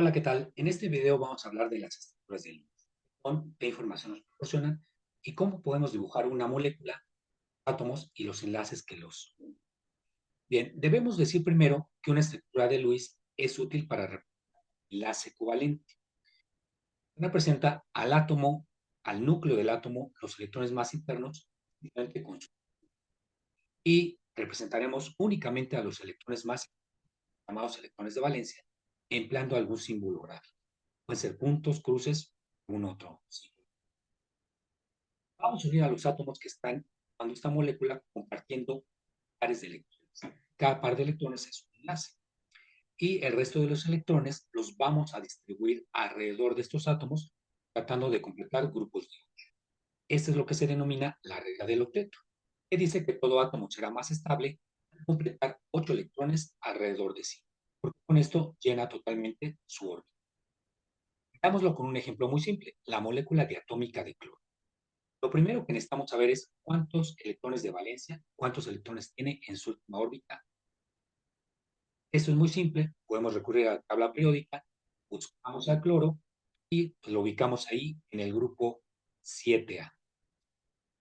Hola, ¿qué tal? En este video vamos a hablar de las estructuras del átomo, qué información nos proporcionan y cómo podemos dibujar una molécula, átomos y los enlaces que los unen. Bien, debemos decir primero que una estructura de Lewis es útil para representar el enlace covalente. Representa al átomo, al núcleo del átomo, los electrones más internos, diferente con y representaremos únicamente a los electrones más llamados electrones de valencia, empleando algún símbolo gráfico. Pueden ser puntos, cruces, un otro símbolo. Vamos a unir a los átomos que están cuando esta molécula compartiendo pares de electrones. Cada par de electrones es un enlace. Y el resto de los electrones los vamos a distribuir alrededor de estos átomos, tratando de completar grupos de 8. Esto es lo que se denomina la regla del octeto, que dice que todo átomo será más estable al completar 8 electrones alrededor de sí, porque con esto llena totalmente su órbita. Veámoslo con un ejemplo muy simple, la molécula diatómica de cloro. Lo primero que necesitamos saber es cuántos electrones de valencia, cuántos electrones tiene en su última órbita. Esto es muy simple, podemos recurrir a la tabla periódica, buscamos al cloro y lo ubicamos ahí en el grupo 7A.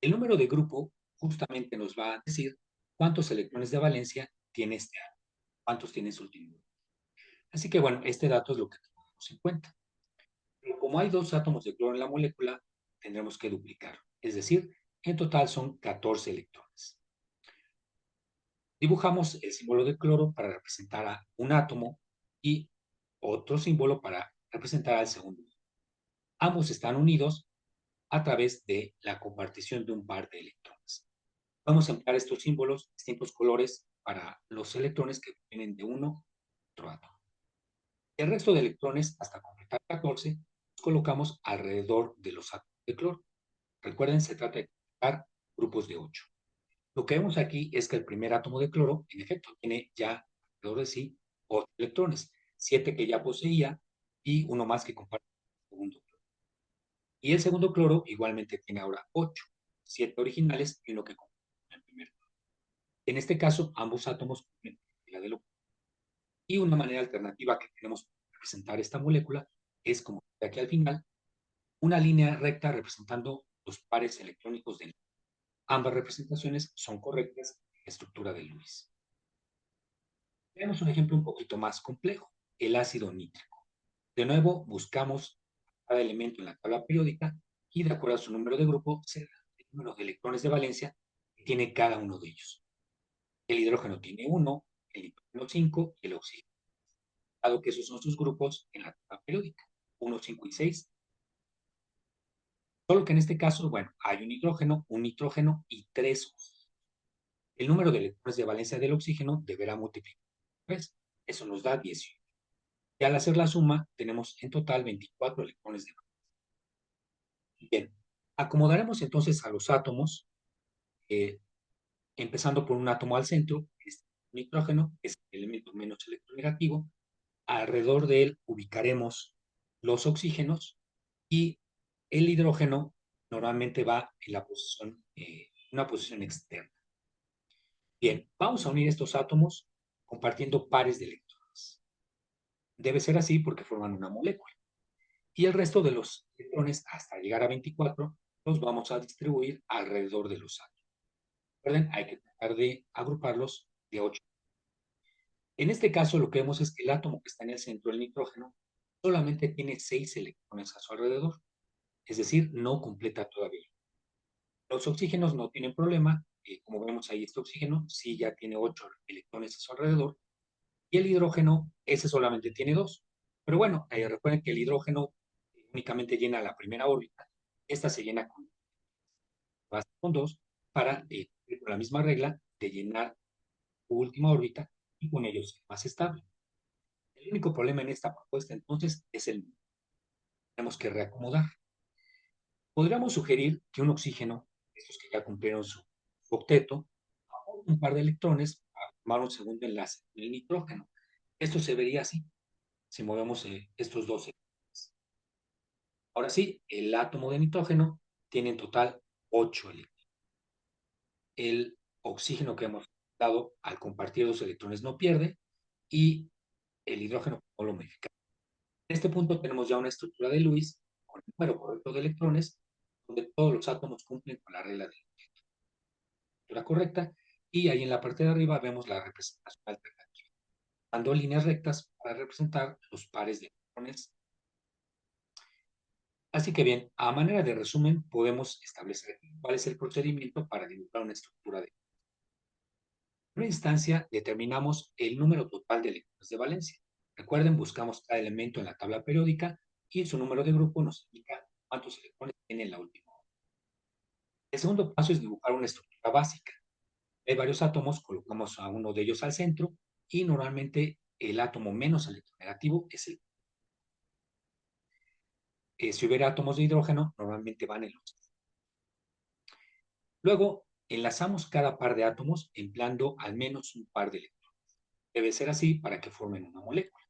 El número de grupo justamente nos va a decir cuántos electrones de valencia tiene este átomo, cuántos tiene en su último grupo. Así que bueno, este dato es lo que tenemos en cuenta. Pero como hay dos átomos de cloro en la molécula, tendremos que duplicar. Es decir, en total son 14 electrones. Dibujamos el símbolo de cloro para representar a un átomo y otro símbolo para representar al segundo. Ambos están unidos a través de la compartición de un par de electrones. Podemos emplear estos símbolos, distintos colores, para los electrones que vienen de uno a otro átomo. El resto de electrones, hasta completar 14, los colocamos alrededor de los átomos de cloro. Recuerden, se trata de completar grupos de 8. Lo que vemos aquí es que el primer átomo de cloro, en efecto, tiene ya alrededor de sí 8 electrones, 7 que ya poseía y uno más que comparte con el segundo cloro. Y el segundo cloro igualmente tiene ahora 8, 7 originales y uno que comparte con el primer cloro. En este caso, ambos átomos cumplen la de lo. Y una manera alternativa que tenemos para representar esta molécula es, como de aquí al final, una línea recta representando los pares electrónicos del. Ambas representaciones son correctas en la estructura de Lewis. Veamos un ejemplo un poquito más complejo, el ácido nítrico. De nuevo, buscamos cada elemento en la tabla periódica y de acuerdo a su número de grupo, se da el número de electrones de valencia que tiene cada uno de ellos. El hidrógeno tiene 1, el nitrógeno 5 y el oxígeno. Dado que esos son sus grupos en la tabla periódica, 1, 5 y 6. Solo que en este caso, bueno, hay un nitrógeno y 3 oxígenos. El número de electrones de valencia del oxígeno deberá multiplicar por 3. Eso nos da 18. Y al hacer la suma, tenemos en total 24 electrones de valencia. Bien, acomodaremos entonces a los átomos, eh, empezando por un átomo al centro, este nitrógeno, que es el elemento menos electronegativo. Alrededor de él ubicaremos los oxígenos y el hidrógeno normalmente va en la posición, una posición externa. Bien, vamos a unir estos átomos compartiendo pares de electrones. Debe ser así porque forman una molécula. Y el resto de los electrones, hasta llegar a 24, los vamos a distribuir alrededor de los átomos. Recuerden, hay que tratar de agruparlos de 8. En este caso, lo que vemos es que el átomo que está en el centro, el nitrógeno, solamente tiene 6 electrones a su alrededor, es decir, no completa todavía. Los oxígenos no tienen problema, como vemos ahí, este oxígeno sí ya tiene 8 electrones a su alrededor, y el hidrógeno, ese solamente tiene 2. Pero bueno, recuerden que el hidrógeno únicamente llena la primera órbita, esta se llena con 2 para cumplir con la misma regla de llenar su última órbita y con ello ser más estable. El único problema en esta propuesta entonces es el número. Tenemos que reacomodar. Podríamos sugerir que un oxígeno, estos que ya cumplieron su octeto, aporte un par de electrones para formar un segundo enlace con el nitrógeno. Esto se vería así, si movemos estos dos electrones. Ahora sí, el átomo de nitrógeno tiene en total 8 electrones. El oxígeno que hemos dado al compartir dos electrones no pierde y el hidrógeno no lo modifica. En este punto tenemos ya una estructura de Lewis con el número correcto de electrones, donde todos los átomos cumplen con la regla de la estructura correcta, y ahí en la parte de arriba vemos la representación alternativa, dando líneas rectas para representar los pares de electrones. Así que bien, a manera de resumen, podemos establecer cuál es el procedimiento para dibujar una estructura de. En primera instancia, determinamos el número total de electrones de valencia. Recuerden, buscamos cada elemento en la tabla periódica y su número de grupo nos indica cuántos electrones tiene la última. El segundo paso es dibujar una estructura básica. Hay varios átomos, colocamos a uno de ellos al centro y normalmente el átomo menos electronegativo es el. Si hubiera átomos de hidrógeno, normalmente van en los. Luego, enlazamos cada par de átomos empleando al menos un par de electrones. Debe ser así para que formen una molécula.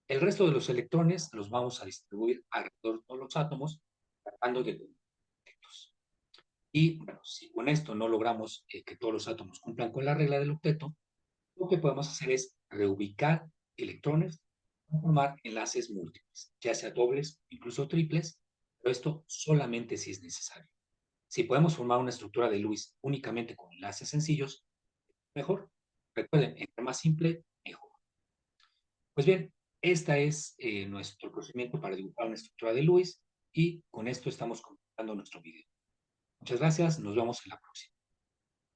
El resto de los electrones los vamos a distribuir alrededor de todos los átomos, tratando de octetos. Y bueno, si con esto no logramos que todos los átomos cumplan con la regla del octeto, lo que podemos hacer es reubicar electrones para formar enlaces múltiples, ya sea dobles, incluso triples, pero esto solamente si es necesario. Si podemos formar una estructura de Lewis únicamente con enlaces sencillos, mejor. Recuerden, entre más simple, mejor. Pues bien, este es nuestro procedimiento para dibujar una estructura de Lewis y con esto estamos completando nuestro video. Muchas gracias, nos vemos en la próxima.